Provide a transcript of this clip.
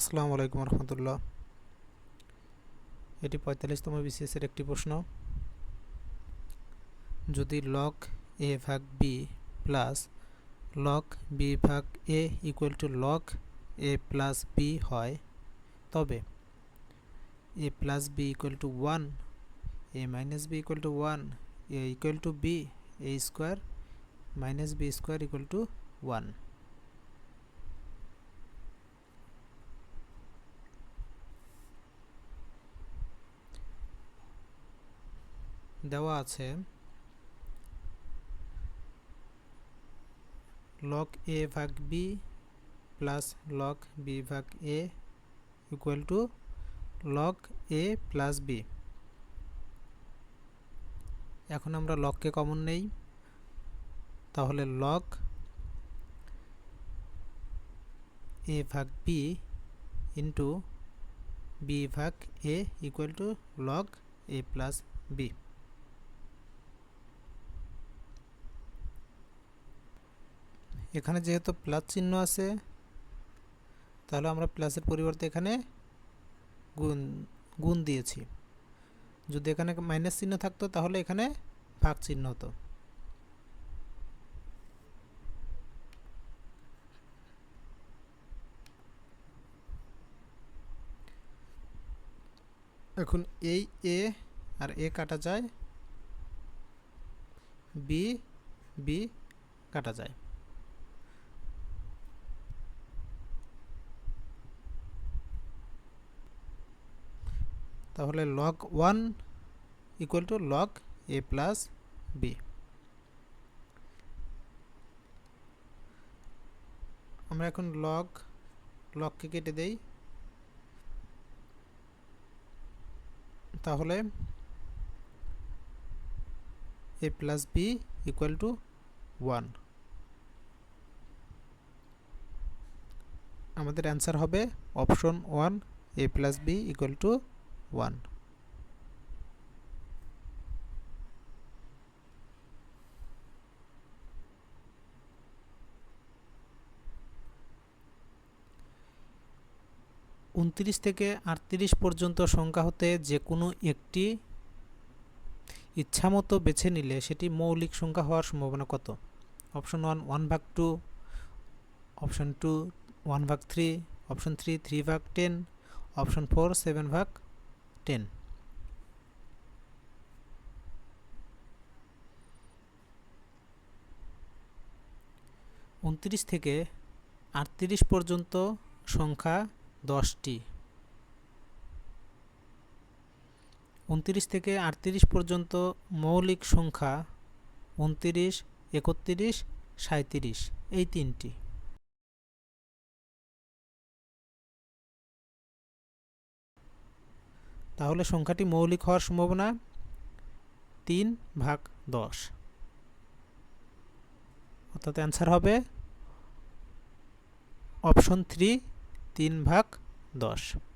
আসসালামু আলাইকুম রহমতুল্লাহ। এটি ৪৫তম বিসিএস এর একটি প্রশ্ন। যদি লগ এ ভাগ বি প্লাস লগ বি ভাগ a equal to log a plus b হয়, তবে a plus b equal to 1, a minus b equal to 1, a equal to b, a square minus b square equal to 1। দেওয়া আছে log এ ভাগ B plus log b ভাগ a equal to log a plus b. এখন আমরা লগকে common নেই, তাহলে log এ ভাগ B into b ভাগ a equal to log a plus b. এখানে যেহেতু প্লাস চিহ্ন আছে, তাহলে আমরা প্লাসের পরিবর্তে এখানে গুণ দিয়েছি। যদি এখানে মাইনাস চিহ্ন থাকতো তাহলে এখানে ভাগ চিহ্ন হতো। এখন এই এ আর এ কাটা যায়, বি বি কাটা যায়। তাহলে log 1 equal to log a plus b. আমরা এখন লগকে কেটে দেই, তাহলে a plus b equal to 1। আমাদের অ্যান্সার হবে option 1, a plus b equal to 1। উনত্রিশ থেকে 38 পর্যন্ত সংখ্যা হতে যে কোনো একটি ইচ্ছামতো বেছে নিলে সেটি মৌলিক সংখ্যা হওয়ার সম্ভাবনা কত? Option 1 1/2, option 2 1/3, option 3 3/10, option 4 7/10। 29 থেকে 38 পর্যন্ত সংখ্যা 10টি। 29 থেকে 38 পর্যন্ত মৌলিক সংখ্যা 29, 31, 37, এই তিনটি। তাহলে সংখ্যাটি মৌলিক হওয়ার সম্ভাবনা 3/10, অর্থাৎ অ্যান্সার হবে অপশন 3 3/10।